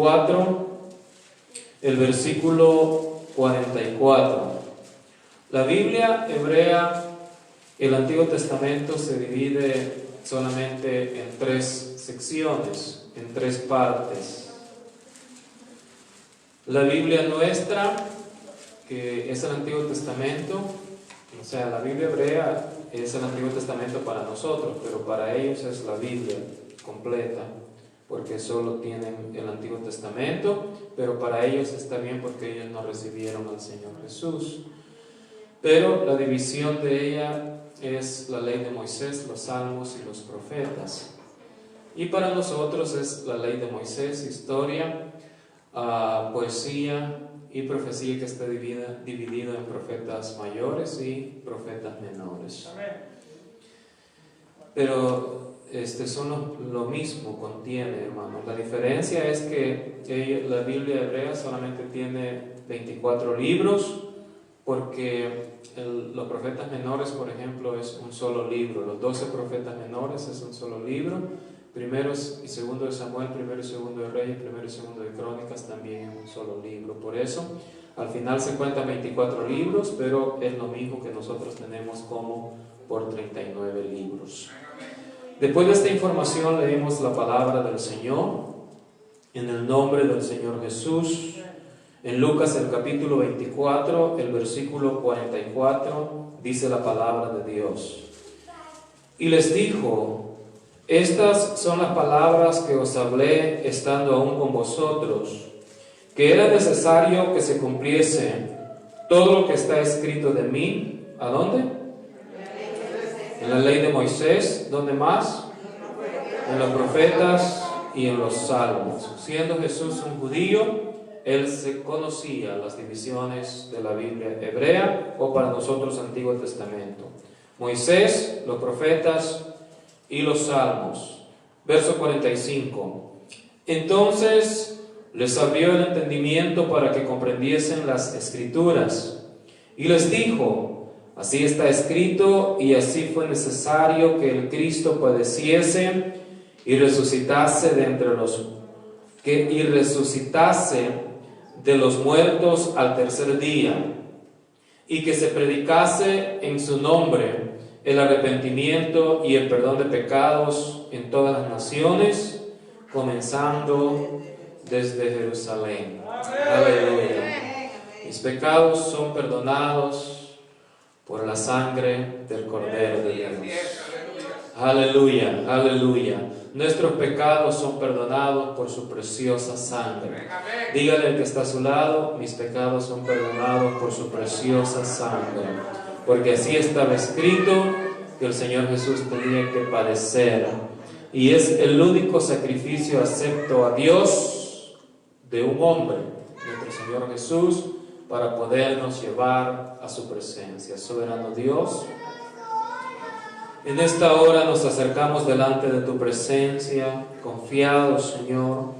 4, el versículo 44. La Biblia hebrea, el Antiguo Testamento se divide solamente en 3 secciones, en 3 partes. La Biblia nuestra, que es el Antiguo Testamento, o sea, la Biblia hebrea es el Antiguo Testamento para nosotros, pero para ellos es la Biblia completa, porque solo tienen el Antiguo Testamento, pero para ellos está bien porque ellos no recibieron al Señor Jesús. Pero la división de ella es la ley de Moisés, los salmos y los profetas. Y para nosotros es la ley de Moisés, historia, poesía y profecía, que está dividida en profetas mayores y profetas menores. Pero son lo mismo, contiene, hermanos. La diferencia es que la Biblia hebrea solamente tiene 24 libros, porque los profetas menores, por ejemplo, es un solo libro. Los 12 profetas menores es un solo libro. Primero y segundo de Samuel, primero y segundo de Reyes, primero y segundo de Crónicas también es un solo libro. Por eso, al final se cuentan 24 libros, pero es lo mismo que nosotros tenemos como por 39 libros. Después de esta información leemos la palabra del Señor en el nombre del Señor Jesús. En Lucas el capítulo 24, el versículo 44, dice la palabra de Dios. Y les dijo: estas son las palabras que os hablé estando aún con vosotros, que era necesario que se cumpliese todo lo que está escrito de mí. ¿A dónde? En la ley de Moisés. ¿Dónde más? En los profetas y en los salmos. Siendo Jesús un judío, él se conocía las divisiones de la Biblia hebrea, o para nosotros Antiguo Testamento. Moisés, los profetas y los salmos. Verso 45. Entonces les abrió el entendimiento para que comprendiesen las Escrituras, y les dijo: así está escrito, y así fue necesario que el Cristo padeciese y resucitase de los muertos al tercer día, y que se predicase en su nombre el arrepentimiento y el perdón de pecados en todas las naciones, comenzando desde Jerusalén. Aleluya. Mis pecados son perdonados por la sangre del Cordero de Dios. Aleluya, aleluya. Nuestros pecados son perdonados por su preciosa sangre. Dígale al que está a su lado: mis pecados son perdonados por su preciosa sangre. Porque así estaba escrito que el Señor Jesús tenía que padecer. Y es el único sacrificio acepto a Dios de un hombre, nuestro Señor Jesús, para podernos llevar a su presencia. Soberano Dios, en esta hora nos acercamos delante de tu presencia, confiados, Señor,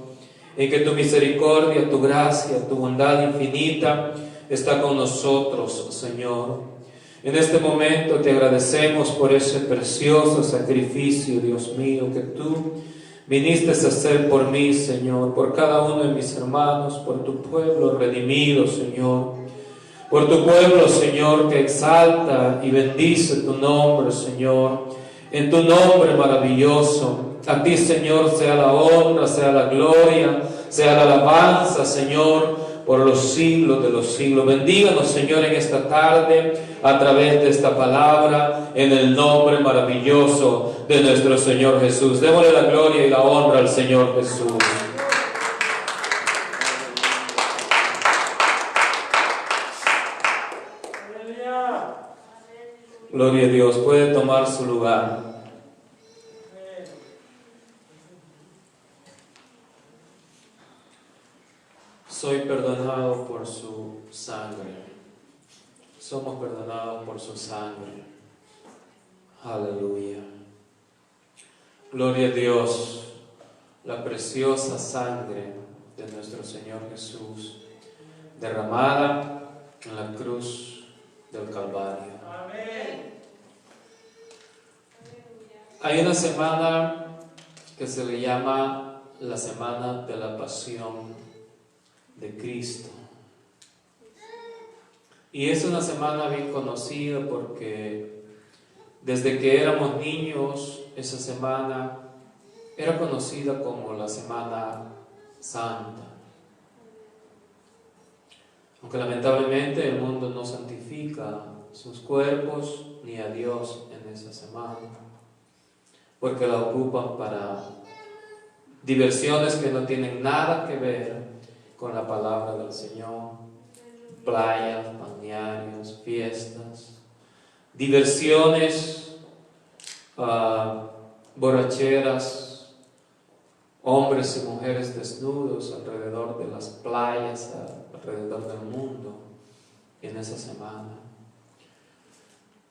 en que tu misericordia, tu gracia, tu bondad infinita está con nosotros, Señor. En este momento te agradecemos por ese precioso sacrificio, Dios mío, que tú viniste a hacer por mí, Señor, por cada uno de mis hermanos, por tu pueblo redimido, Señor. Por tu pueblo, Señor, que exalta y bendice tu nombre, Señor. En tu nombre maravilloso. A ti, Señor, sea la honra, sea la gloria, sea la alabanza, Señor, por los siglos de los siglos. Bendíganos, Señor, en esta tarde, a través de esta palabra, en el nombre maravilloso de nuestro Señor Jesús. Démosle la gloria y la honra al Señor Jesús. Gloria a Dios. Puede tomar su lugar. Soy perdonado por su sangre. Somos perdonados por su sangre. Aleluya. Gloria a Dios. La preciosa sangre de nuestro Señor Jesús, derramada en la cruz del Calvario. Amén. Hay una semana que se le llama la semana de la pasión de Cristo. Y es una semana bien conocida porque desde que éramos niños, esa semana era conocida como la Semana Santa. Aunque lamentablemente el mundo no santifica sus cuerpos ni a Dios en esa semana, porque la ocupan para diversiones que no tienen nada que ver con la palabra del Señor, playas, balnearios, fiestas, diversiones, borracheras, hombres y mujeres desnudos alrededor de las playas, alrededor del mundo en esa semana.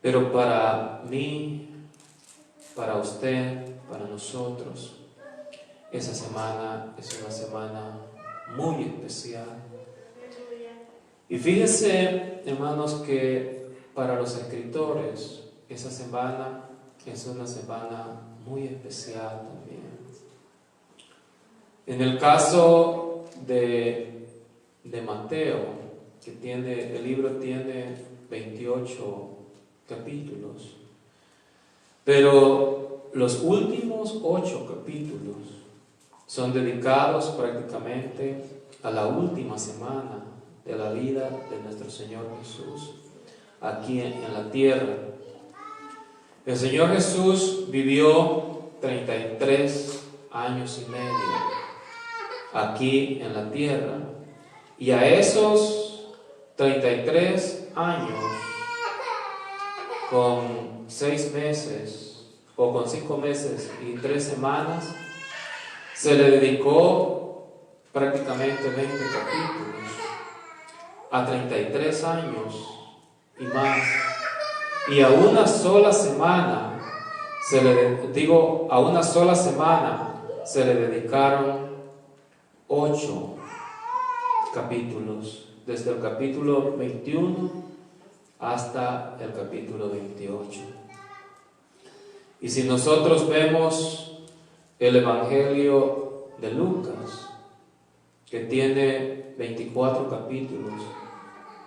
Pero para mí, para usted, para nosotros, esa semana es una semana muy especial. Y fíjense, hermanos, que para los escritores esa semana es una semana muy especial también. En el caso de Mateo, que el libro tiene 28 capítulos, pero los últimos 8 capítulos son dedicados prácticamente a la última semana de la vida de nuestro Señor Jesús aquí en la tierra. El Señor Jesús vivió 33 años y medio aquí en la tierra, y a esos 33 años, con 6 meses o con 5 meses y 3 semanas, se le dedicó prácticamente 20 capítulos, a 33 años y más. Y a una sola semana se le dedicaron 8 capítulos, desde el capítulo 21 hasta el capítulo 28. Y si nosotros vemos el Evangelio de Lucas, que tiene 24 capítulos,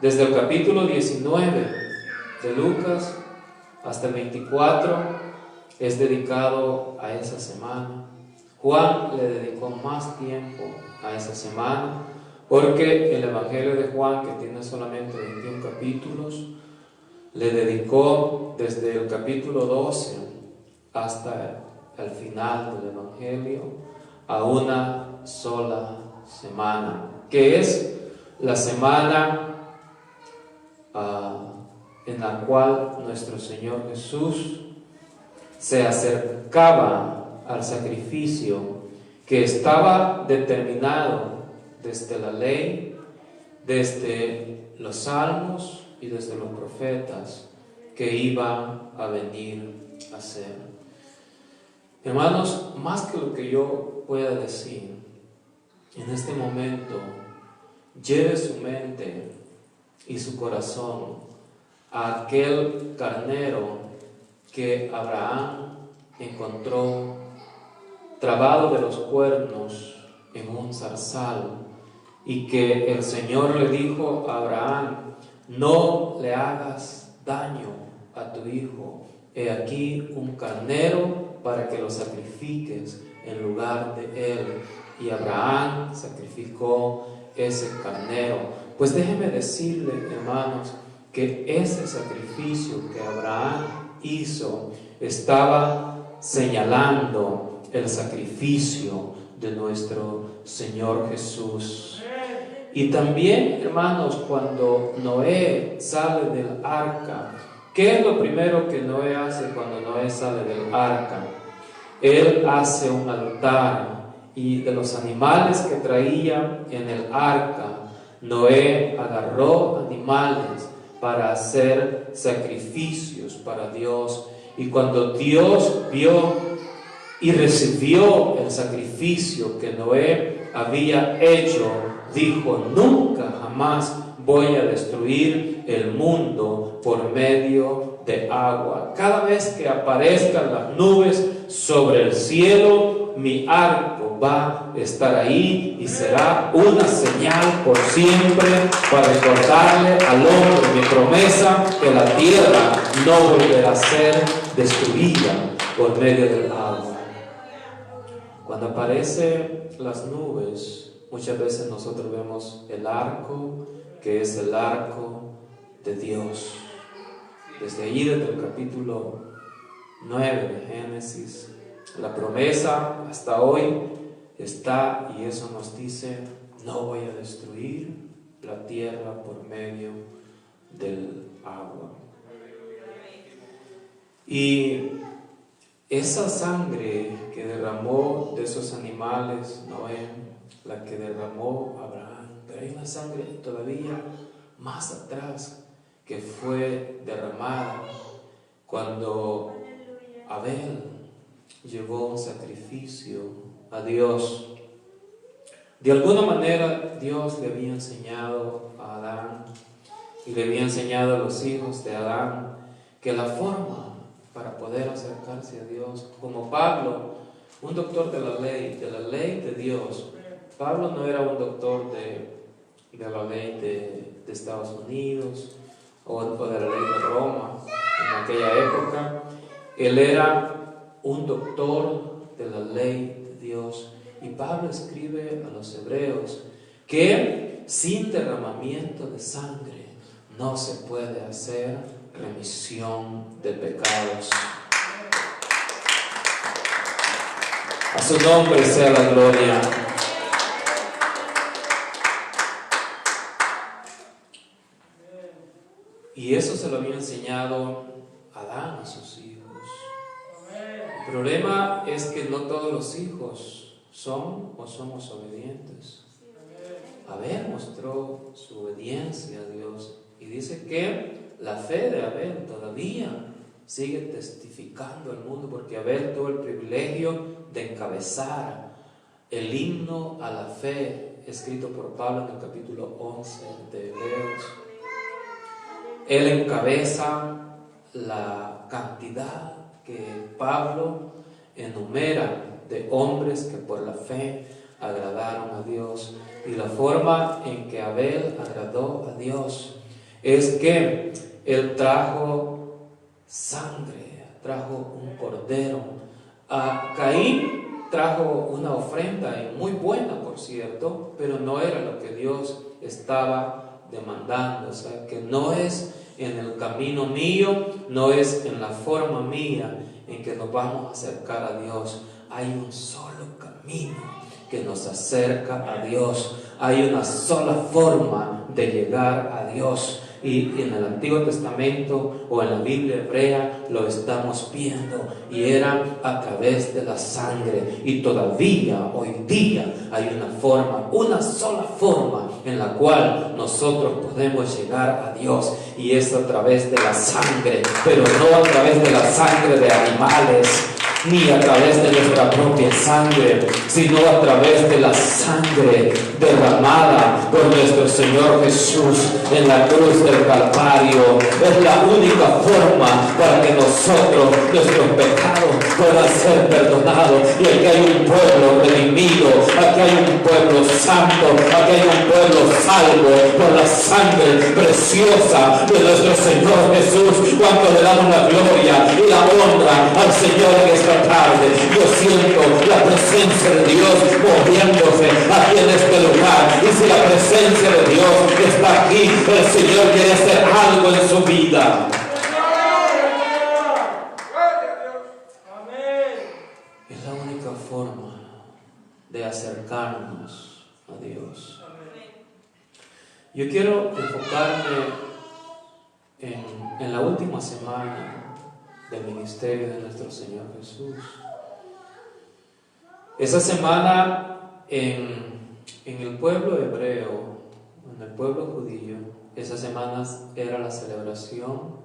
desde el capítulo 19 de Lucas hasta el 24 es dedicado a esa semana. Juan le dedicó más tiempo a esa semana, porque el Evangelio de Juan, que tiene solamente 21 capítulos, le dedicó desde el capítulo 12 hasta el final del Evangelio a una sola semana, que es la semana en la cual nuestro Señor Jesús se acercaba al sacrificio que estaba determinado desde la ley, desde los salmos y desde los profetas, que iba a venir a ser. Hermanos, más que lo que yo pueda decir en este momento, lleve su mente y su corazón a aquel carnero que Abraham encontró trabado de los cuernos en un zarzal, y que el Señor le dijo a Abraham: no le hagas daño a tu hijo, he aquí un carnero para que lo sacrifiques en lugar de él. Y Abraham sacrificó ese carnero. Pues déjeme decirle, hermanos, que ese sacrificio que Abraham hizo estaba señalando el sacrificio de nuestro Señor Jesús. Y también, hermanos, cuando Noé sale del arca, ¿qué es lo primero que Noé hace cuando Noé sale del arca? Él hace un altar, y de los animales que traía en el arca, Noé agarró animales para hacer sacrificios para Dios. Y cuando Dios vio y recibió el sacrificio que Noé había hecho, dijo: nunca jamás voy a destruir el mundo por medio de agua. Cada vez que aparezcan las nubes sobre el cielo, mi arco va a estar ahí y será una señal por siempre para recordarle al hombre mi promesa que la tierra no volverá a ser destruida por medio del agua. Cuando aparecen las nubes, muchas veces nosotros vemos el arco, que es el arco de Dios. Desde ahí, desde el capítulo 9 de Génesis, la promesa hasta hoy está, y eso nos dice: no voy a destruir la tierra por medio del agua. Y esa sangre que derramó de esos animales Noé, la que derramó Abraham, pero hay una sangre todavía más atrás que fue derramada cuando Abel llevó un sacrificio a Dios. De alguna manera Dios le había enseñado a Adán y le había enseñado a los hijos de Adán que la forma para poder acercarse a Dios, como Pablo, un doctor de la ley de Dios. Pablo no era un doctor de la ley de Estados Unidos o de la ley de Roma en aquella época. Él era un doctor de la ley de Dios. Y Pablo escribe a los hebreos que sin derramamiento de sangre no se puede hacer remisión de pecados. A su nombre sea la gloria. Y eso se lo había enseñado Adán a sus hijos. El problema es que no todos los hijos son o somos obedientes. Abel mostró su obediencia a Dios y dice que la fe de Abel todavía sigue testificando al mundo, porque Abel tuvo el privilegio de encabezar el himno a la fe escrito por Pablo en el capítulo 11 de Hebreos. Él encabeza la cantidad que Pablo enumera de hombres que por la fe agradaron a Dios. Y la forma en que Abel agradó a Dios es que él trajo sangre, trajo un cordero. A Caín trajo una ofrenda, y muy buena por cierto, pero no era lo que Dios estaba demandando. O sea, que no es en el camino mío, no es en la forma mía en que nos vamos a acercar a Dios. Hay un solo camino que nos acerca a Dios. Hay una sola forma de llegar a Dios. Y en el Antiguo Testamento o en la Biblia hebrea lo estamos viendo, y era a través de la sangre. Y todavía hoy día hay una forma, una sola forma en la cual nosotros podemos llegar a Dios, y es a través de la sangre, pero no a través de la sangre de animales, ni a través de nuestra propia sangre, sino a través de la sangre derramada por nuestro Señor Jesús en la cruz del Calvario. Es la única forma para que nosotros, nuestros pecados, puedan ser perdonados. Y aquí hay un pueblo redimido, aquí hay un pueblo santo, aquí hay un pueblo salvo por la sangre preciosa de nuestro Señor Jesús. Cuando le damos la gloria y la honra al Señor en esta tarde, yo siento la presencia de Dios moviéndose aquí en este lugar. Y si la presencia de Dios está aquí, el Señor quiere hacer algo en su vida. Es la única forma de acercarnos a Dios. Yo quiero enfocarme en la última semana del ministerio de nuestro Señor Jesús. Esa semana en el pueblo hebreo, en el pueblo judío, esa semana era la celebración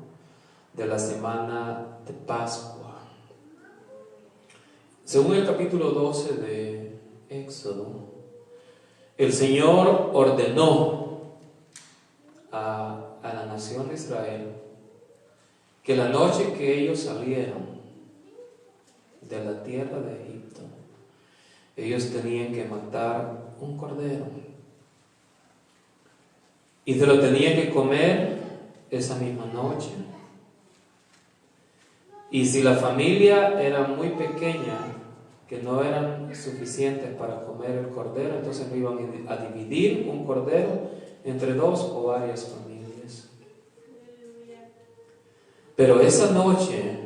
de la semana de Pascua. Según el capítulo 12 de Éxodo, el Señor ordenó a la nación de Israel que la noche que ellos salieron de la tierra de Egipto, ellos tenían que matar un cordero y se lo tenían que comer esa misma noche. Y si la familia era muy pequeña, que no eran suficientes para comer el cordero, entonces lo iban a dividir un cordero entre 2 o varias familias. Pero esa noche,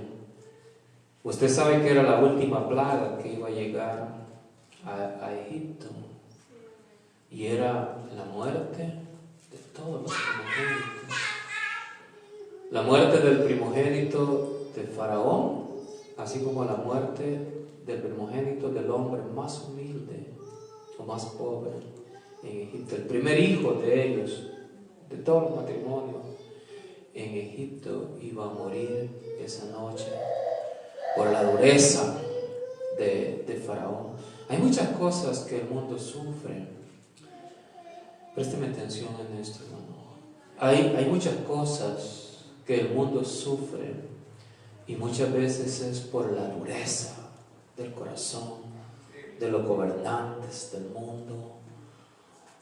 usted sabe que era la última plaga que iba a llegar a Egipto, y era la muerte de todos los primogénitos. La muerte del primogénito de Faraón, así como la muerte del primogénito del hombre más humilde o más pobre en Egipto. El primer hijo de ellos, de todos los matrimonios en Egipto, iba a morir esa noche por la dureza de Faraón. Hay muchas cosas que el mundo sufre. Présteme atención en esto, hermano. Hay muchas cosas que el mundo sufre, y muchas veces es por la dureza del corazón de los gobernantes del mundo,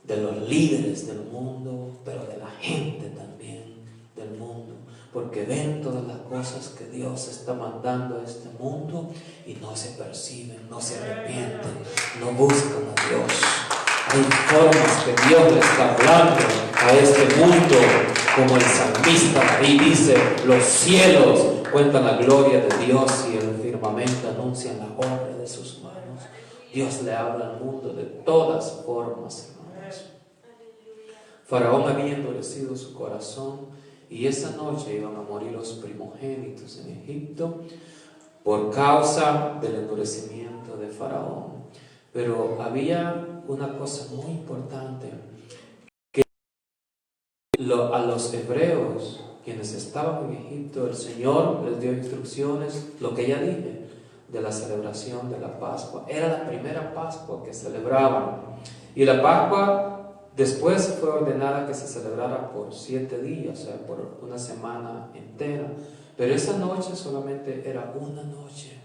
de los líderes del mundo, pero de la gente también del mundo, porque ven todas las cosas que Dios está mandando a este mundo y no se perciben, no se arrepienten, no buscan a Dios. Hay formas que Dios le está hablando a este mundo, como el salmista David dice: los cielos cuentan la gloria de Dios y el firmamento anuncia la obra de sus manos. Dios le habla al mundo de todas formas, hermanos. Faraón había endurecido su corazón, y esa noche iban a morir los primogénitos en Egipto por causa del endurecimiento de Faraón. Pero había una cosa muy importante, que a los hebreos, quienes estaban en Egipto, el Señor les dio instrucciones, lo que ya dije, de la celebración de la Pascua. Era la primera Pascua que celebraban, y la Pascua después fue ordenada que se celebrara por 7 días, o sea, por una semana entera, pero esa noche solamente era una noche.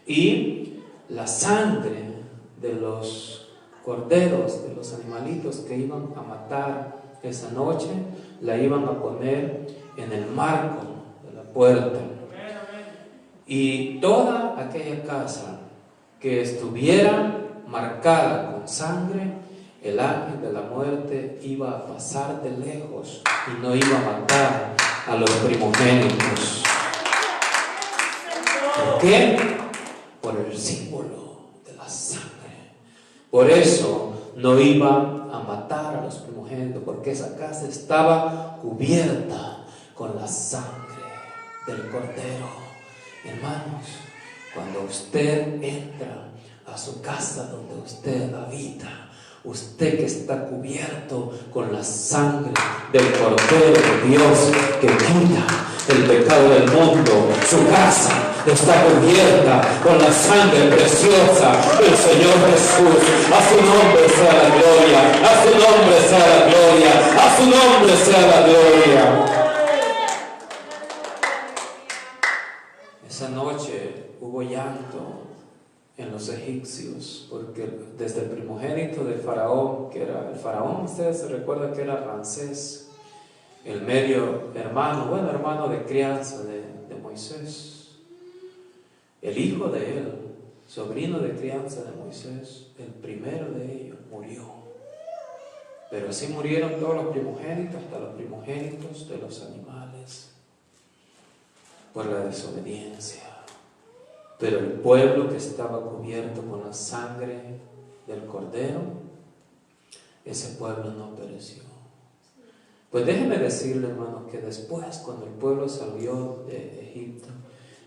Y la sangre de los corderos, de los animalitos que iban a matar esa noche, la iban a poner en el marco de la puerta. Y toda aquella casa que estuviera marcada con sangre, el ángel de la muerte iba a pasar de lejos y no iba a matar a los primogénitos. ¿Por qué? Por el símbolo de la sangre. Por eso no iba a matar a los primogénitos, porque esa casa estaba cubierta con la sangre del cordero. Hermanos, cuando usted entra a su casa donde usted habita, usted que está cubierto con la sangre del Cordero de Dios que quita el pecado del mundo, su casa está cubierta con la sangre preciosa del Señor Jesús. A su nombre sea la gloria, a su nombre sea la gloria, a su nombre sea la gloria. Esa noche hubo llanto en los egipcios, porque desde el primogénito de Faraón, que era el Faraón, ustedes se recuerdan que era Ramsés, el medio hermano, hermano de crianza de Moisés, el hijo de él, sobrino de crianza de Moisés, el primero de ellos murió. Pero así murieron todos los primogénitos, hasta los primogénitos de los animales, por la desobediencia. Pero el pueblo que estaba cubierto con la sangre del Cordero, ese pueblo no pereció. Pues déjenme decirle, hermanos, que después, cuando el pueblo salió de Egipto,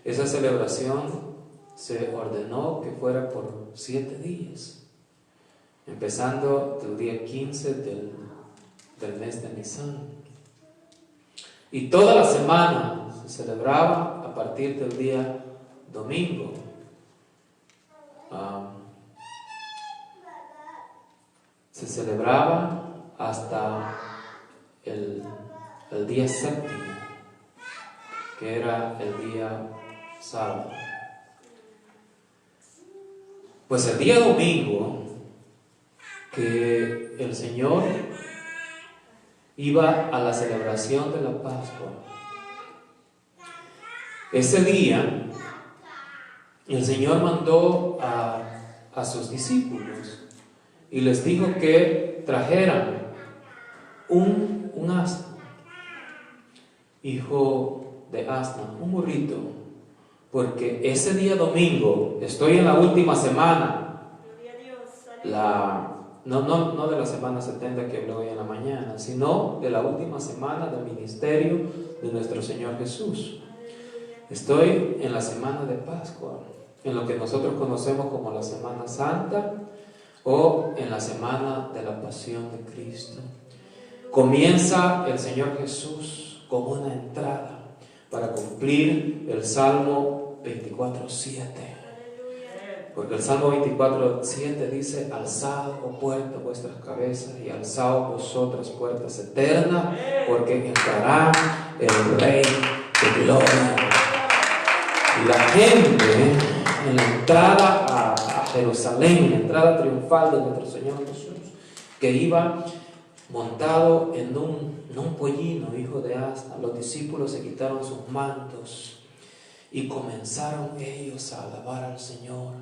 esa celebración se ordenó que fuera por 7 días, empezando del día 15 del mes de Nisan. Y toda la semana se celebraba a partir del día domingo. Se celebraba hasta el día 7. que era el día sábado. Pues el día domingo que el Señor iba a la celebración de la Pascua, ese día el Señor mandó a sus discípulos y les dijo que trajeran un asno, hijo de asna, un burrito, porque ese día domingo, estoy en la última semana, no de la semana 70 que hablé hoy en la mañana, sino de la última semana del ministerio de nuestro Señor Jesús. Estoy en la semana de Pascua, en lo que nosotros conocemos como la Semana Santa o en la semana de la Pasión de Cristo. Comienza el Señor Jesús con una entrada para cumplir el Salmo 24:7. Porque el Salmo 24:7 dice: alzad, oh puertas, vuestras cabezas, y alzad vosotras puertas eternas, porque entrará el Rey de gloria. Y la gente en la entrada a Jerusalén, la entrada triunfal de nuestro Señor Jesús, que iba montado en un pollino, hijo de asna, los discípulos se quitaron sus mantos y comenzaron ellos a alabar al Señor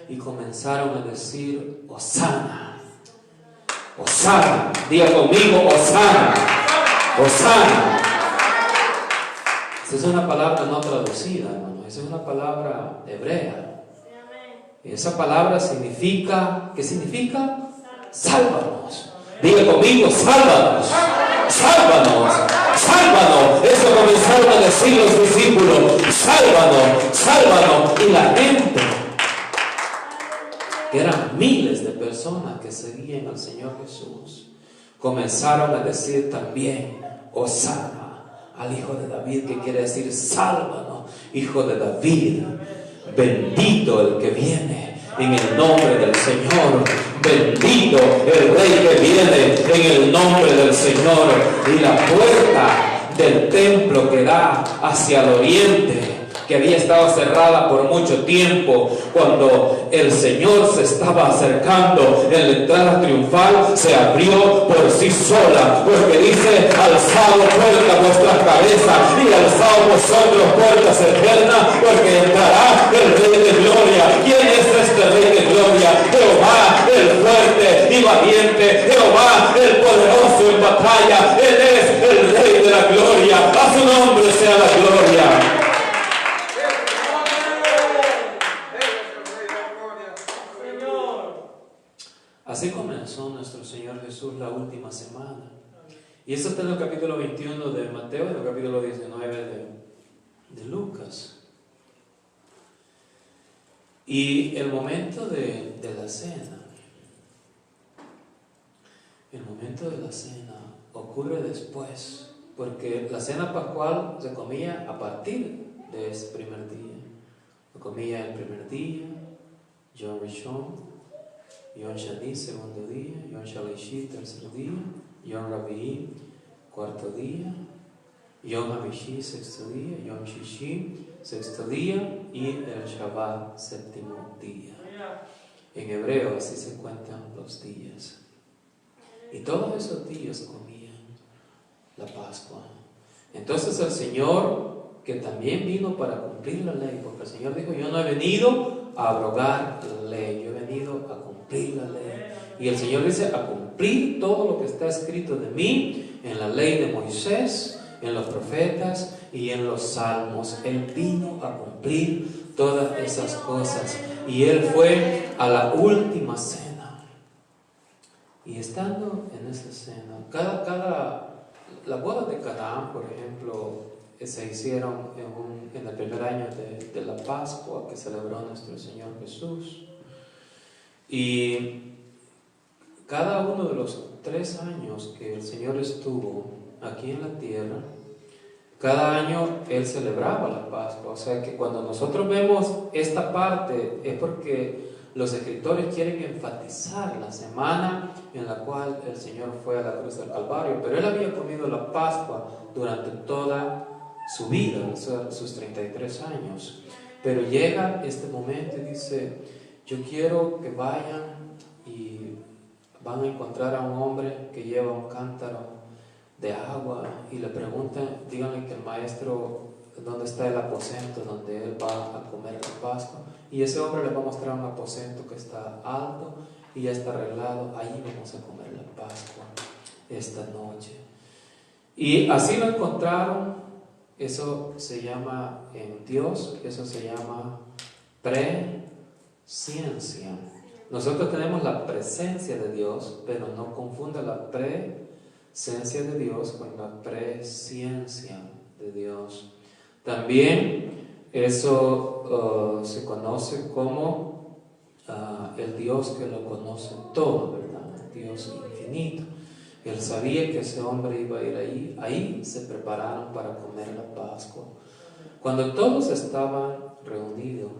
y comenzaron a decir: Hosana, Hosana, diga conmigo: Hosana, Hosana. Esa es una palabra no traducida, hermano. Esa es una palabra hebrea. Y esa palabra significa, ¿qué significa? Sálvanos. Diga conmigo: sálvanos, sálvanos, sálvanos. Eso comenzaron a decir los discípulos: sálvanos, sálvanos. Y la gente, que eran miles de personas que seguían al Señor Jesús, comenzaron a decir también: Hosana al Hijo de David, que quiere decir sálvanos, Hijo de David. Bendito el que viene en el nombre del Señor. Bendito el Rey que viene en el nombre del Señor. Y la puerta del templo que da hacia el oriente, que había estado cerrada por mucho tiempo, cuando el Señor se estaba acercando en la entrada triunfal, se abrió por sí sola, porque dice: alzad puertas vuestras cabezas y alzad vosotros puertas eternas, porque entrará el Rey de gloria. ¿Quién es este Rey de gloria? Jehová el fuerte y valiente, Jehová el poderoso en batalla. Él es el Rey de la gloria. A su nombre sea la gloria. Así comenzó nuestro Señor Jesús la última semana. Y eso está en el capítulo 21 de Mateo y en el capítulo 19 de Lucas. Y el momento de la cena, ocurre después, porque la cena pascual se comía a partir de ese primer día. Se comía el primer día, Yom Rishon, Yom Shani, segundo día, Yom Shalishi, tercer día, Yom Rabi'i, cuarto día, Yom Hamishi, sexto día, Yom Shishi, sexto día, y el Shabbat, séptimo día. En hebreo así se cuentan los días. Y todos esos días comían la Pascua. Entonces el Señor, que también vino para cumplir la ley, porque el Señor dijo: yo no he venido a abrogar la ley, yo he venido a cumplir la ley. Y el Señor dice: a cumplir todo lo que está escrito de mí en la ley de Moisés, en los profetas y en los salmos. Él vino a cumplir todas esas cosas. Y Él fue a la última cena. Y estando en esa cena, la boda de Canaán, por ejemplo, se hicieron en el primer año de la Pascua que celebró nuestro Señor Jesús. Y cada uno de los 3 años que el Señor estuvo aquí en la tierra, cada año Él celebraba la Pascua. O sea que cuando nosotros vemos esta parte es porque los escritores quieren enfatizar la semana en la cual el Señor fue a la cruz del Calvario. Pero Él había comido la Pascua durante toda su vida, sus 33 años. Pero llega este momento y dice, yo quiero que vayan y van a encontrar a un hombre que lleva un cántaro de agua y le preguntan, díganle que el maestro, ¿dónde está el aposento donde él va a comer el Pascua? Y ese hombre le va a mostrar un aposento que está alto y ya está arreglado, allí vamos a comer la Pascua esta noche. Y así lo encontraron. Eso se llama en Dios, eso se llama presciencia. Nosotros tenemos la presencia de Dios, pero no confunda la presencia de Dios con la presciencia de Dios. También eso se conoce como el Dios que lo conoce todo, ¿verdad? Dios infinito. Él sabía que ese hombre iba a ir ahí se prepararon para comer la Pascua. Cuando todos estaban reunidos,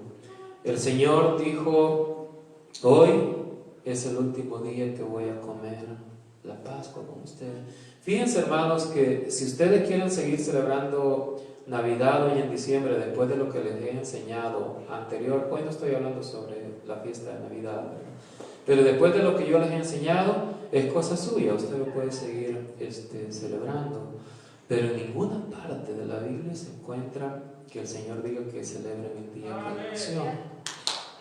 el Señor dijo, hoy es el último día que voy a comer la Pascua con ustedes. Fíjense, hermanos, que si ustedes quieren seguir celebrando Navidad hoy en diciembre, después de lo que les he enseñado anterior, hoy no estoy hablando sobre la fiesta de Navidad, ¿verdad? Pero después de lo que yo les he enseñado, es cosa suya, usted lo puede seguir celebrando. Pero en ninguna parte de la Biblia se encuentra que el Señor diga que celebren el día de la elección.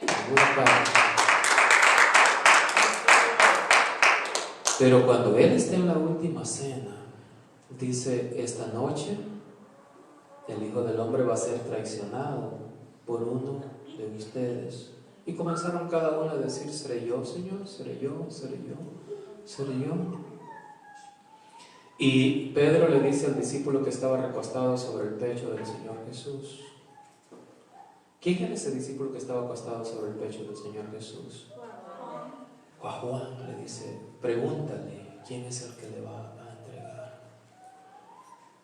En ninguna parte. Pero cuando Él está en la última cena, dice, esta noche el Hijo del Hombre va a ser traicionado por uno de ustedes. Y comenzaron cada uno a decir, ¿seré yo, Señor? ¿Seré yo? ¿Seré yo? ¿Seré yo? Y Pedro le dice al discípulo que estaba recostado sobre el pecho del Señor Jesús. ¿Quién era ese discípulo que estaba acostado sobre el pecho del Señor Jesús? A Juan le dice, pregúntale quién es el que le va a entregar.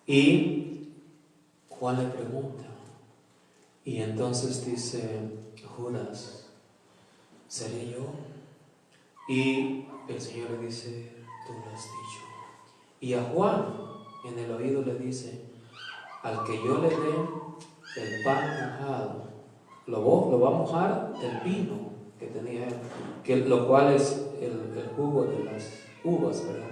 Y Juan le pregunta. Y entonces dice Judas, ¿seré yo? Y el Señor le dice, tú lo has dicho. Y a Juan en el oído le dice, al que yo le dé el pan mojado, lo va a mojar del vino que tenía él, lo cual es el jugo de las uvas, ¿verdad?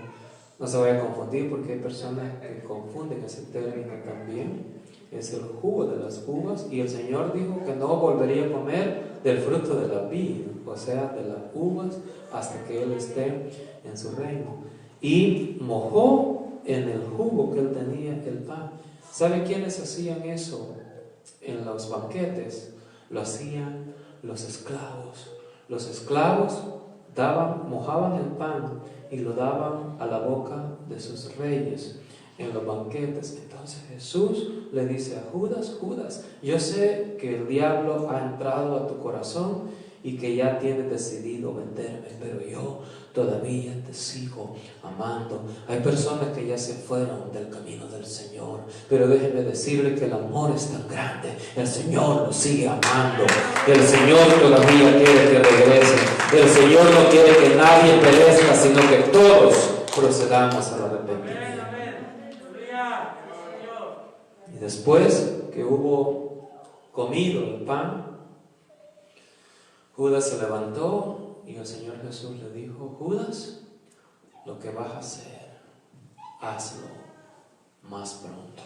No se vaya a confundir porque hay personas que confunden ese término también. Es el jugo de las uvas, y el Señor dijo que no volvería a comer del fruto de la vid, o sea, de las uvas, hasta que Él esté en su reino. Y mojó en el jugo que Él tenía el pan. ¿Sabe quiénes hacían eso en los banquetes? Lo hacían los esclavos. Los esclavos mojaban el pan y lo daban a la boca de sus reyes en los banquetes. Entonces Jesús le dice a Judas, Judas, yo sé que el diablo ha entrado a tu corazón y que ya tienes decidido venderme, pero yo todavía te sigo amando. Hay personas que ya se fueron del camino del Señor, pero déjeme decirle que el amor es tan grande, el Señor nos sigue amando, el Señor todavía quiere que regresen, el Señor no quiere que nadie perezca, sino que todos procedamos al arrepentimiento. Y después que hubo comido el pan, Judas se levantó y el Señor Jesús le dijo, Judas, lo que vas a hacer, hazlo más pronto.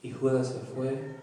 Y Judas se fue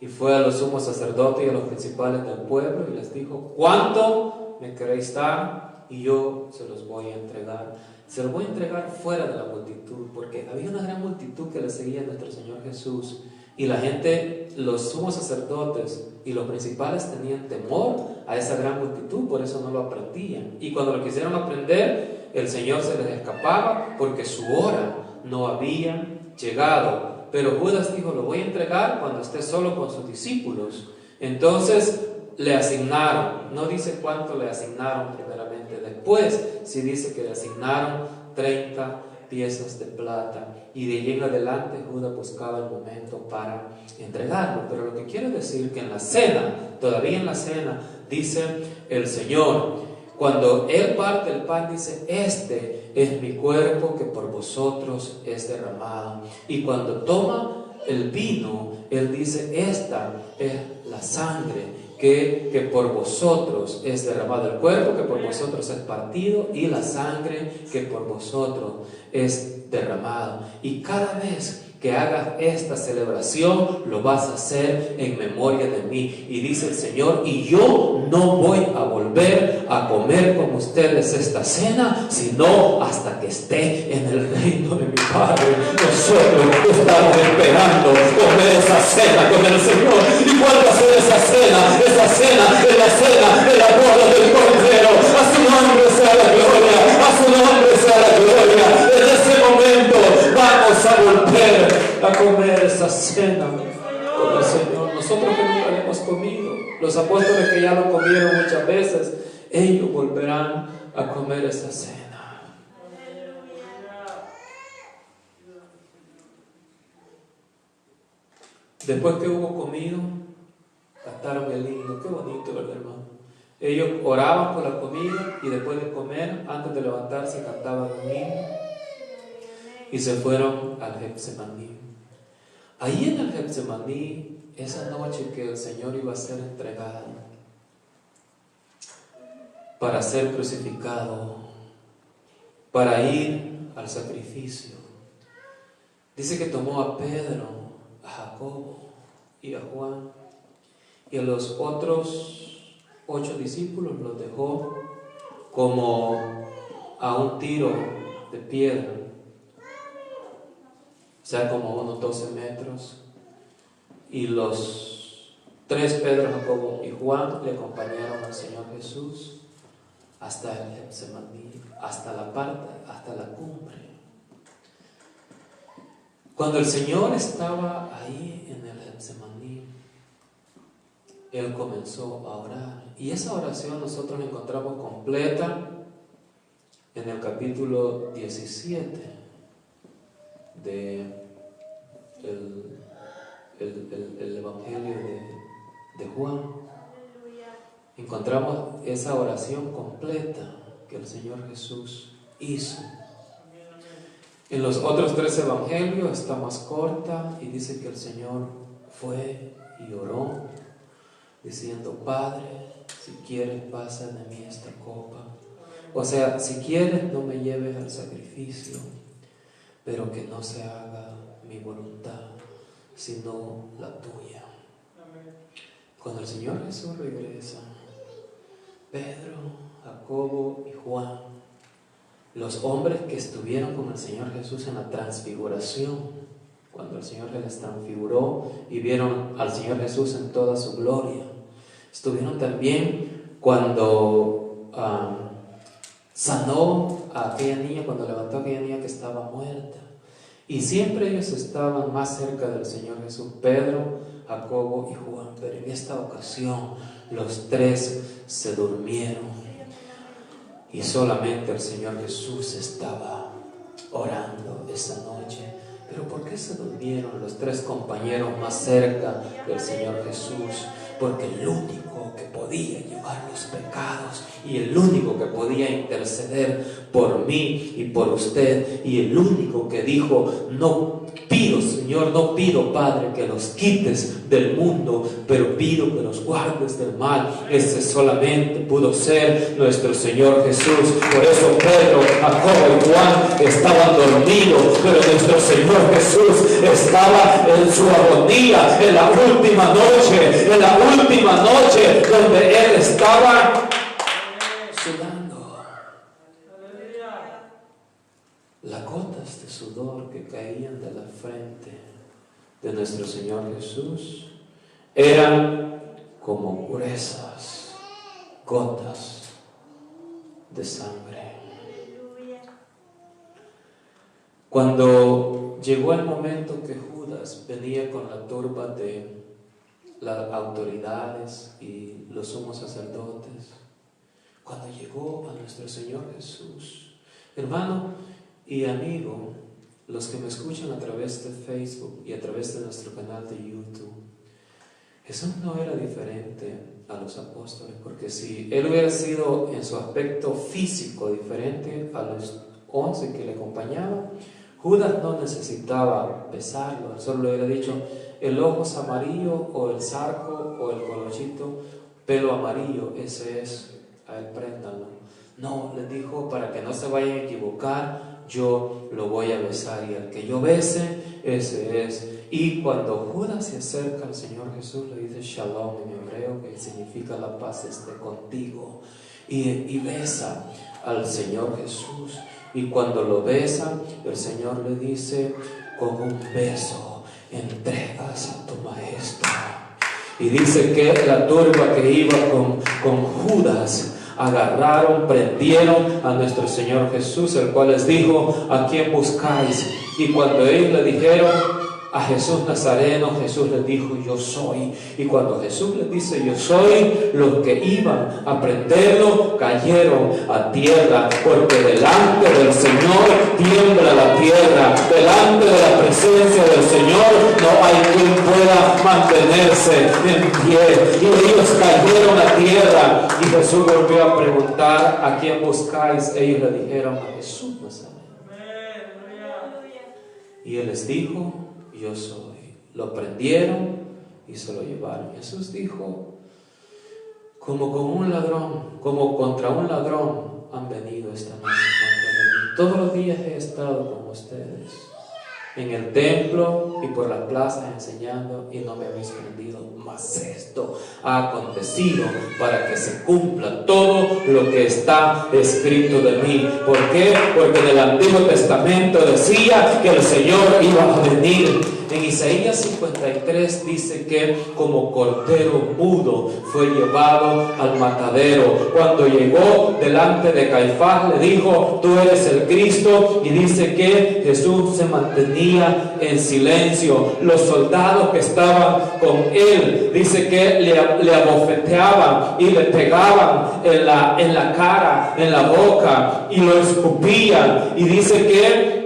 y fue a los sumos sacerdotes y a los principales del pueblo y les dijo, ¿cuánto me queréis dar? Y yo se los voy a entregar. Se los voy a entregar fuera de la multitud, porque había una gran multitud que le seguía a nuestro Señor Jesús. Y la gente, los sumos sacerdotes y los principales tenían temor a esa gran multitud, por eso no lo aprendían. Y cuando lo quisieron aprender, el Señor se les escapaba porque su hora no había llegado. Pero Judas dijo, lo voy a entregar cuando esté solo con sus discípulos. Entonces le asignaron, no dice cuánto le asignaron primeramente, después sí dice que le asignaron 30 piezas de plata, y de allí en adelante Judas buscaba el momento para entregarlo. Pero lo que quiero decir que en la cena, todavía en la cena, dice el Señor, cuando Él parte el pan, dice, este es mi cuerpo que por vosotros es derramado. Y cuando toma el vino, Él dice, esta es la sangre que por vosotros es derramado, el cuerpo que por vosotros es partido y la sangre que por vosotros es derramado. Y cada vez que hagas esta celebración, lo vas a hacer en memoria de mí. Y dice el Señor, y yo no voy a volver a comer con ustedes esta cena, sino hasta que esté en el reino de mi Padre. Nosotros estamos esperando comer esa cena con el Señor. ¿Y cuál va a ser esa cena? Esa cena es la cena de la boda del Cordero. A su nombre sea la gloria, a su nombre sea la gloria. En ese momento vamos a volver a comer esa cena con el Señor. Nosotros que nunca la hemos comido, los apóstoles que ya lo comieron muchas veces, ellos volverán a comer esa cena. Después que hubo comido, cantaron el himno. Qué bonito, ¿verdad, hermano? Ellos oraban por la comida y después de comer, antes de levantarse, cantaban un himno y se fueron al Getsemaní. Ahí en el Getsemaní, esa noche que el Señor iba a ser entregado para ser crucificado, para ir al sacrificio, dice que tomó a Pedro, a Jacobo y a Juan, y a los otros 8 discípulos los dejó como a un tiro de piedra, o sea, como unos 12 metros, y los 3, Pedro, Jacobo y Juan, le acompañaron al Señor Jesús hasta el Getsemaní, hasta la cumbre. Cuando el Señor estaba ahí en el Getsemaní, Él comenzó a orar, y esa oración nosotros la encontramos completa en el capítulo 17 de el Evangelio de Juan. Encontramos esa oración completa que el Señor Jesús hizo. En los otros 3 evangelios está más corta y dice que el Señor fue y oró diciendo: Padre, si quieres pasa de mí esta copa. O sea, si quieres no me lleves al sacrificio, pero que no se haga mi voluntad, sino la tuya. Cuando el Señor Jesús regresa, Pedro, Jacobo y Juan, los hombres que estuvieron con el Señor Jesús en la transfiguración, cuando el Señor les transfiguró y vieron al Señor Jesús en toda su gloria, estuvieron también cuando sanó a aquella niña, cuando levantó a aquella niña que estaba muerta. Y siempre ellos estaban más cerca del Señor Jesús, Pedro, Jacobo y Juan. Pero en esta ocasión los 3 se durmieron y solamente el Señor Jesús estaba orando esa noche. Pero ¿por qué se durmieron los 3 compañeros más cerca del Señor Jesús? Porque el único que podía llevar los pecados y el único que podía interceder por mí y por usted, y el único que dijo: no pido, Señor, no pido, Padre, que los quites del mundo, pero pido que los guardes del mal, ese solamente pudo ser nuestro Señor Jesús. Por eso Pedro, Jacobo y Juan estaban dormidos, pero nuestro Señor Jesús estaba en su agonía, en la última noche, donde Él estaba sudando. Las gotas de sudor que caían de la frente de nuestro Señor Jesús eran como gruesas gotas de sangre. Cuando llegó el momento que Judas venía con la turba de las autoridades y los sumos sacerdotes, cuando llegó a nuestro Señor Jesús, hermano y amigo, los que me escuchan a través de Facebook y a través de nuestro canal de YouTube, Jesús no era diferente a los apóstoles, porque si Él hubiera sido en su aspecto físico diferente a los 11 que le acompañaban, Judas no necesitaba besarlo, él solo le hubiera dicho: el ojo es amarillo, o el zarco, o el colochito, pelo amarillo, ese es, a él préndanlo. No, les dijo: para que no se vayan a equivocar, yo lo voy a besar, y el que yo bese, ese es. Y cuando Judas se acerca al Señor Jesús, le dice Shalom en hebreo, que significa la paz esté contigo, y besa al Señor Jesús. Y cuando lo besa, el Señor le dice: con un beso entregas a tu maestro. Y dice que la turba que iba con Judas agarraron, prendieron a nuestro Señor Jesús, el cual les dijo: ¿a quién buscáis? Y cuando ellos le dijeron: a Jesús Nazareno, Jesús les dijo: yo soy. Y cuando Jesús les dice: yo soy, los que iban a prenderlo cayeron a tierra, porque delante del Señor tiembla la tierra. Delante de la presencia del Señor no hay quien pueda mantenerse en pie. Y ellos cayeron a tierra. Y Jesús volvió a preguntar: ¿a quién buscáis? Ellos le dijeron: a Jesús Nazareno. Y él les dijo: yo soy. Lo prendieron y se lo llevaron. Jesús dijo: como con un ladrón, como contra un ladrón han venido esta noche contra mí. Todos los días he estado con ustedes en el templo y por las plazas enseñando, y no me habéis prendido. Mas esto ha acontecido para que se cumpla todo lo que está escrito de mí. ¿Por qué? Porque en el Antiguo Testamento decía que el Señor iba a venir. En Isaías 53 dice que como cordero mudo fue llevado al matadero. Cuando llegó delante de Caifás, le dijo: tú eres el Cristo. Y dice que Jesús se mantenía en silencio. Los soldados que estaban con él, dice que le abofeteaban y le pegaban en la cara, en la boca, y lo escupían. Y dice que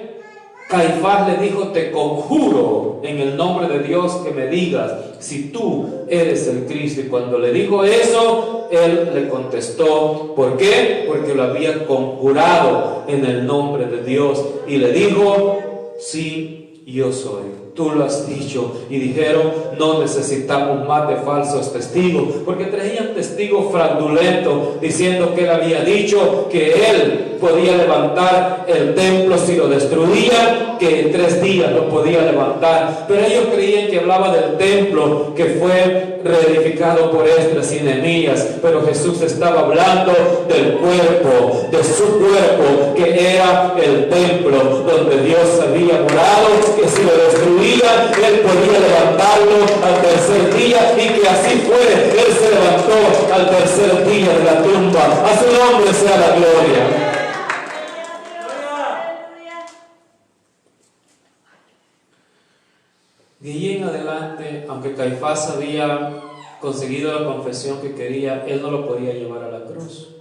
Caifás le dijo: te conjuro en el nombre de Dios que me digas si tú eres el Cristo. Y cuando le dijo eso, él le contestó: ¿por qué? Porque lo había conjurado en el nombre de Dios. Y le dijo: sí, yo soy. Tú lo has dicho. Y dijeron: no necesitamos más de falsos testigos, porque traían testigos fraudulentos diciendo que él había dicho que él podía levantar el templo si lo destruían, que en 3 días lo podía levantar. Pero ellos creían que hablaba del templo que fue reedificado por Esdras y Nehemías, pero Jesús estaba hablando del cuerpo, de su cuerpo, que era el templo donde Dios había morado, que si lo destruía él podía levantarlo al 3er día, y que así fue. Él se levantó al 3er día de la tumba. A su nombre sea la gloria. De allí en adelante, aunque Caifás había conseguido la confesión que quería, él no lo podía llevar a la cruz,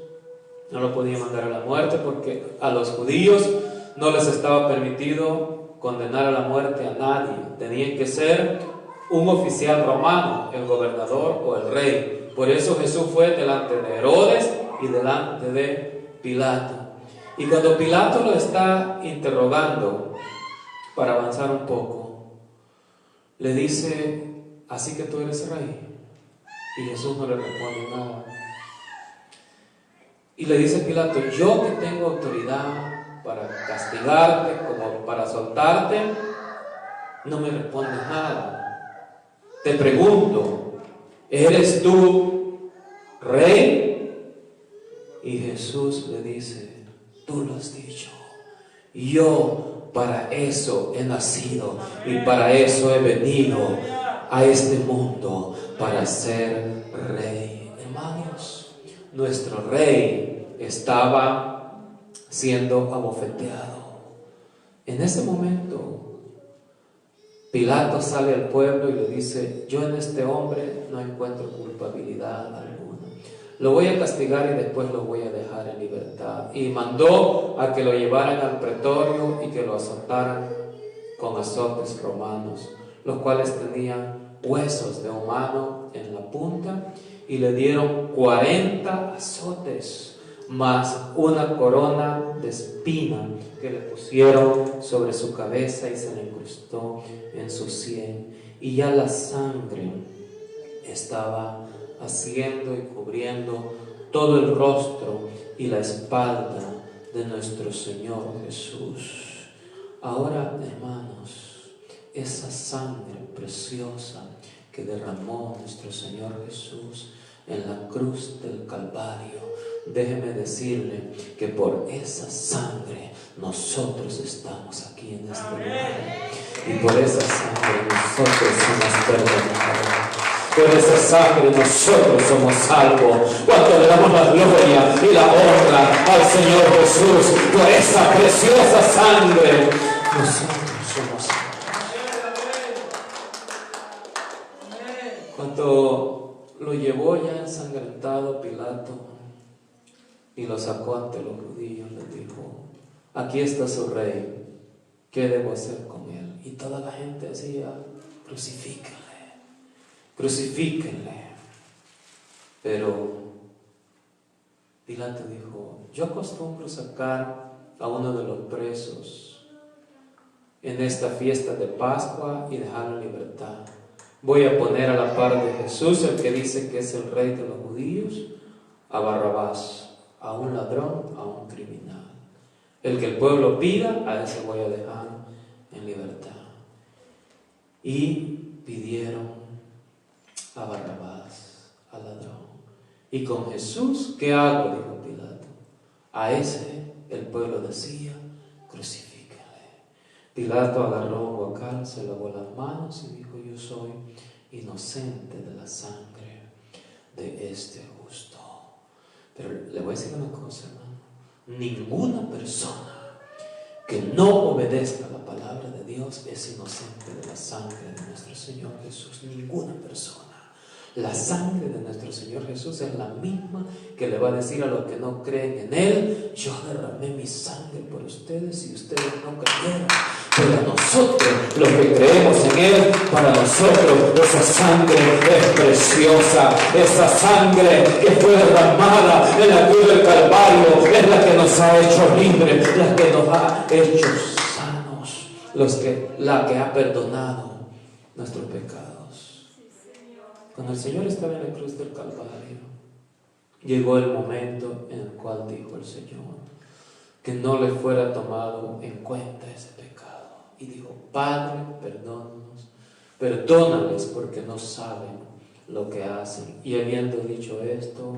no lo podía mandar a la muerte, porque a los judíos no les estaba permitido condenar a la muerte a nadie. Tenían que ser un oficial romano, el gobernador o el rey. Por eso Jesús fue delante de Herodes y delante de Pilato. Y cuando Pilato lo está interrogando, para avanzar un poco, le dice: ¿así que tú eres rey? Y Jesús no le responde nada. Y le dice Pilato: yo que tengo autoridad para castigarte como para soltarte, no me respondes nada. Te pregunto: ¿eres tú rey? Y Jesús le dice: tú lo has dicho. Yo para eso he nacido y para eso he venido a este mundo, para ser rey. Hermanos, nuestro rey estaba siendo abofeteado. En ese momento, Pilato sale al pueblo y le dice: yo en este hombre no encuentro culpabilidad alguna. Lo voy a castigar y después lo voy a dejar en libertad. Y mandó a que lo llevaran al pretorio y que lo azotaran con azotes romanos, los cuales tenían huesos de humano en la punta, y le dieron 40 azotes más una corona de espina que le pusieron sobre su cabeza y se le incrustó en su sien. Y ya la sangre estaba haciendo y cubriendo todo el rostro y la espalda de nuestro Señor Jesús. Ahora, hermanos, esa sangre preciosa que derramó nuestro Señor Jesús en la cruz del Calvario, déjeme decirle que por esa sangre nosotros estamos aquí en este lugar, y por esa sangre nosotros somos perdonados. Por esa sangre nosotros somos salvos. Cuando le damos la gloria y la honra al Señor Jesús, por esa preciosa sangre nosotros somos salvos. Cuando lo llevó ya ensangrentado Pilato y lo sacó ante los judíos, les dijo: aquí está su rey, ¿qué debo hacer con él? Y toda la gente decía: crucifíquenle, crucifíquenle. Pero Pilato dijo: yo acostumbro sacar a uno de los presos en esta fiesta de Pascua y dejarlo en libertad. Voy a poner a la par de Jesús, el que dice que es el rey de los judíos, a Barrabás, a un ladrón, a un criminal. El que el pueblo pida, a ese voy a dejar en libertad. Y pidieron a Barrabás, al ladrón. Y con Jesús, ¿qué hago?, dijo Pilato. A ese el pueblo decía: crucifíquenle. Pilato agarró un guacal, se lavó las manos y dijo: yo soy inocente de la sangre de este justo. Pero le voy a decir una cosa, hermano: ninguna persona que no obedezca la palabra de Dios es inocente de la sangre de nuestro Señor Jesús. Ninguna persona. La sangre de nuestro Señor Jesús es la misma que le va a decir a los que no creen en Él: yo derramé mi sangre por ustedes y ustedes no creyeron. Pero nosotros, los que creemos en Él, para nosotros esa sangre es preciosa. Esa sangre que fue derramada en la cruz del Calvario es la que nos ha hecho libres, la que nos ha hecho sanos, la que ha perdonado nuestros pecados. Cuando el Señor estaba en la cruz del Calvario, llegó el momento en el cual dijo el Señor que no le fuera tomado en cuenta ese pecado. Y dijo: Padre, perdónales porque no saben lo que hacen. Y habiendo dicho esto,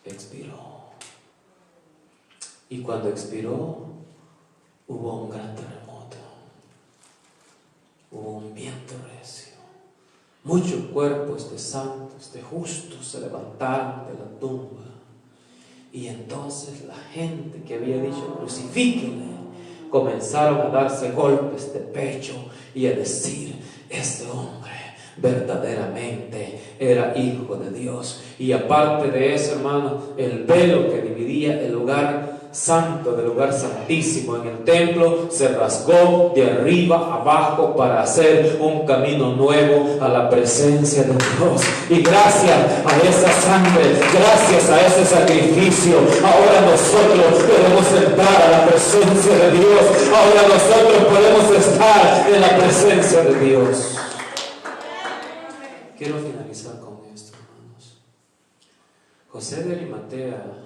expiró. Y cuando expiró, hubo un gran terremoto, hubo un viento recio. Muchos cuerpos de santos, de justos, se levantaron de la tumba. Y entonces la gente que había dicho: crucifíquenle, comenzaron a darse golpes de pecho y a decir: este hombre verdaderamente era hijo de Dios. Y aparte de eso, hermano, el velo que dividía el lugar santo del lugar santísimo en el templo se rasgó de arriba abajo para hacer un camino nuevo a la presencia de Dios. Y gracias a esa sangre, gracias a ese sacrificio, ahora nosotros podemos entrar a la presencia de Dios. Ahora nosotros podemos estar en la presencia de Dios. Quiero finalizar con esto, hermanos. José de Arimatea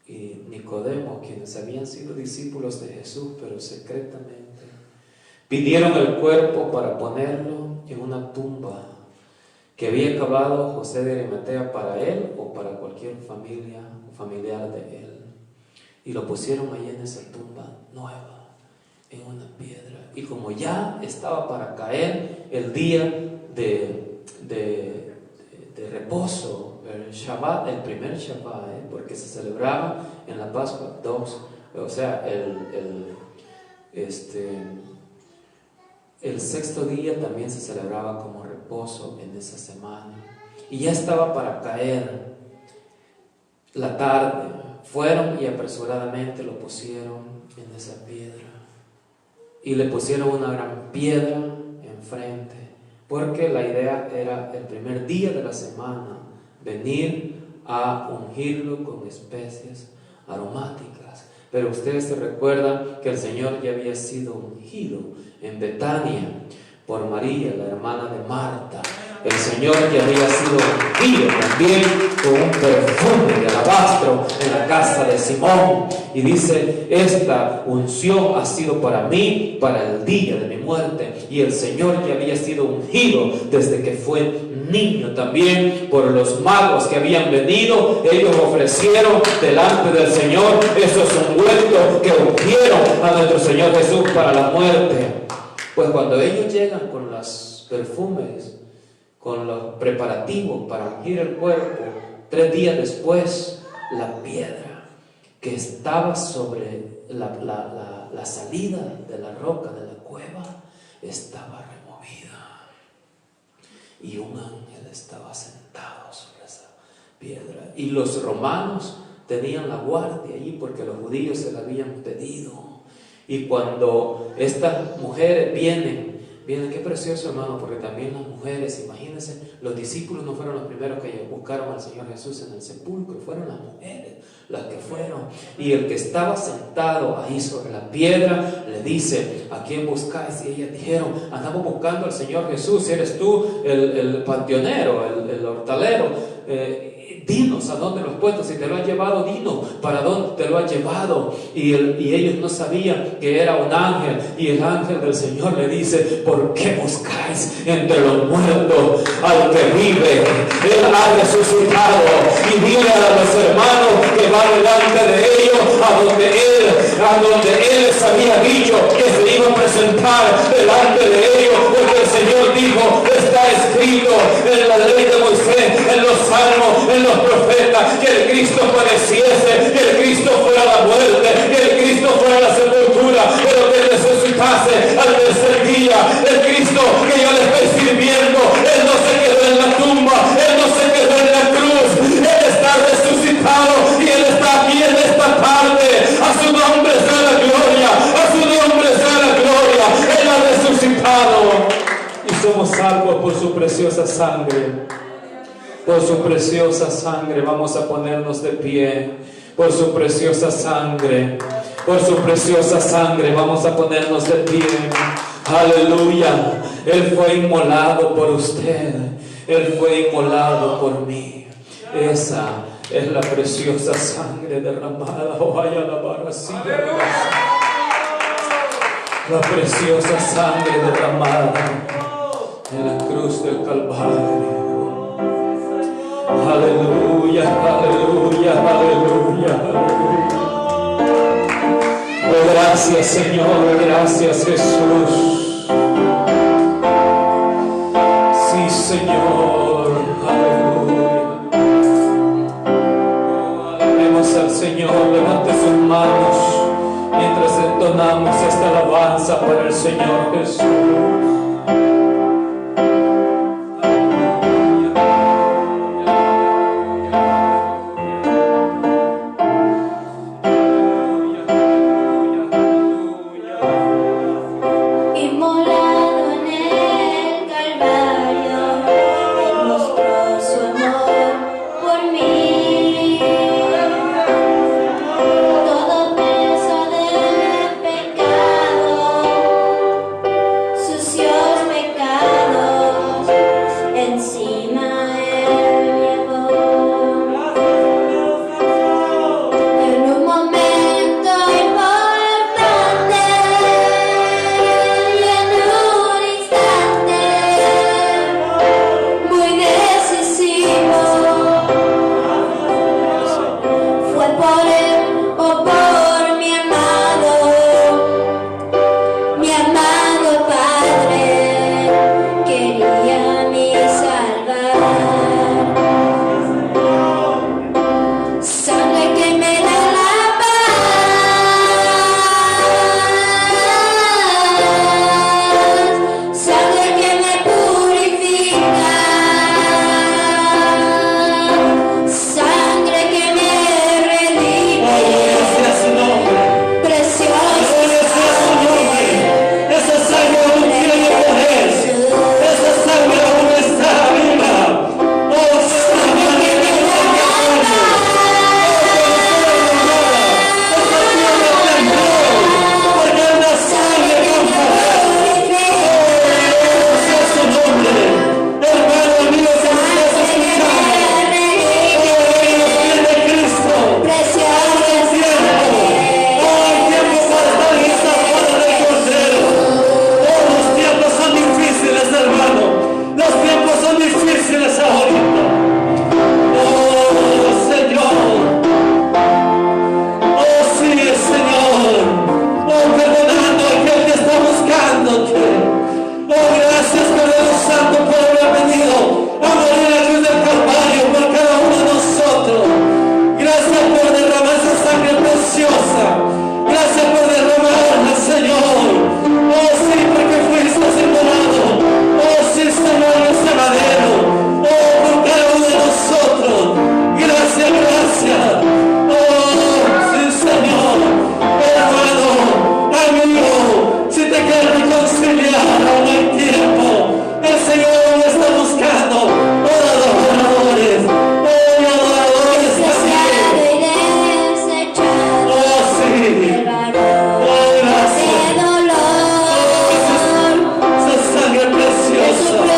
y Nicodemo, quienes habían sido discípulos de Jesús, pero secretamente, pidieron el cuerpo para ponerlo en una tumba que había cavado José de Arimatea para él o para cualquier familia o familiar de él. Y lo pusieron allí en esa tumba nueva, en una piedra. Y como ya estaba para caer el día de reposo, el Shabbat, el primer Shabbat, porque se celebraba en la Pascua 2, o sea, el sexto día también se celebraba como reposo en esa semana. Y ya estaba para caer la tarde. Fueron y apresuradamente lo pusieron en esa piedra. Y le pusieron una gran piedra enfrente, porque la idea era el primer día de la semana venir a ungirlo con especias aromáticas. Pero ustedes se recuerdan que el Señor ya había sido ungido en Betania por María, la hermana de Marta. El Señor ya había sido ungido también con un perfume de alabastro en la casa de Simón. Y dice, esta unción ha sido para mí, para el día de mi muerte. Y el Señor ya había sido ungido desde que fue niño también por los magos que habían venido. Ellos ofrecieron delante del Señor esos ungüentos que ungieron a nuestro Señor Jesús para la muerte. Pues cuando ellos llegan con los perfumes, con los preparativos para ungir el cuerpo, 3 días después, la piedra que estaba sobre la salida de la roca de la cueva estaba removida, y un ángel estaba sentado sobre esa piedra. Y los romanos tenían la guardia allí porque los judíos se la habían pedido. Y cuando estas mujeres vienen, qué precioso, hermano, porque también las mujeres, imagínense, los discípulos no fueron los primeros que buscaron al Señor Jesús en el sepulcro, fueron las mujeres las que fueron. Y el que estaba sentado ahí sobre la piedra le dice, ¿a quién buscáis? Y ellas dijeron, andamos buscando al Señor Jesús. ¿Eres tú el panteonero, el hortalero? Dinos a dónde lo has puesto. Si te lo has llevado, dinos para dónde te lo has llevado. Y ellos no sabían que era un ángel. Y el ángel del Señor le dice, ¿por qué buscáis entre los muertos al que vive? Él ha resucitado. Y dile a los hermanos que van delante de ellos a donde él les había dicho que se iba a presentar delante de ellos, porque el Señor dijo, está escrito en la ley de Moisés, en los salmos, en los profetas, que el Cristo padeciese, que el Cristo fuera la muerte, que el Cristo fuera la sepultura, pero que resucitase al tercer día. El Cristo que yo le estoy sirviendo, Él no se quedó en la tumba, Él no se quedó en la cruz, Él está resucitado y Él está aquí en esta tarde. A su nombre sea la gloria, a su nombre sea la gloria. Él ha resucitado y somos salvos por su preciosa sangre. Por su preciosa sangre vamos a ponernos de pie. Por su preciosa sangre, por su preciosa sangre vamos a ponernos de pie. Aleluya. Él fue inmolado por usted, Él fue inmolado por mí. Esa es la preciosa sangre derramada. Oh, vaya la barra así. La preciosa sangre derramada en la cruz del Calvario. Aleluya, aleluya, aleluya, aleluya. Oh, gracias, Señor, gracias, Jesús. Sí, Señor, aleluya. Alabemos al Señor, levante sus manos mientras entonamos esta alabanza para el Señor Jesús. Sucios pecados te quieres reconciliar a un buen tiempo. El Señor lo está buscando. Adoradores. Adoradores también. Oh, sí. Oh, gracias. Esa sangre preciosa.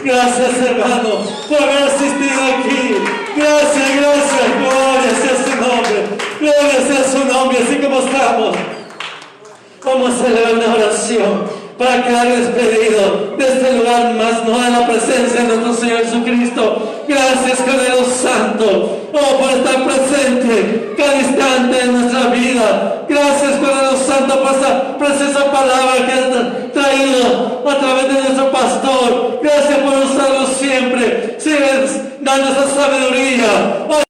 Gracias, hermano, por haber asistido aquí. Gracias, gloria sea su nombre. Gloria sea su nombre, así como estamos. Vamos a elevar una oración para quedar despedido de este lugar, más no de la presencia de nuestro Señor Jesucristo. Gracias, Cordero Santo, por estar presente cada instante de nuestra vida. Gracias, Cordero Santo, por esa preciosa palabra que has traído a través de nuestro pastor. Gracias por usarlo siempre. Sigues dando esa sabiduría.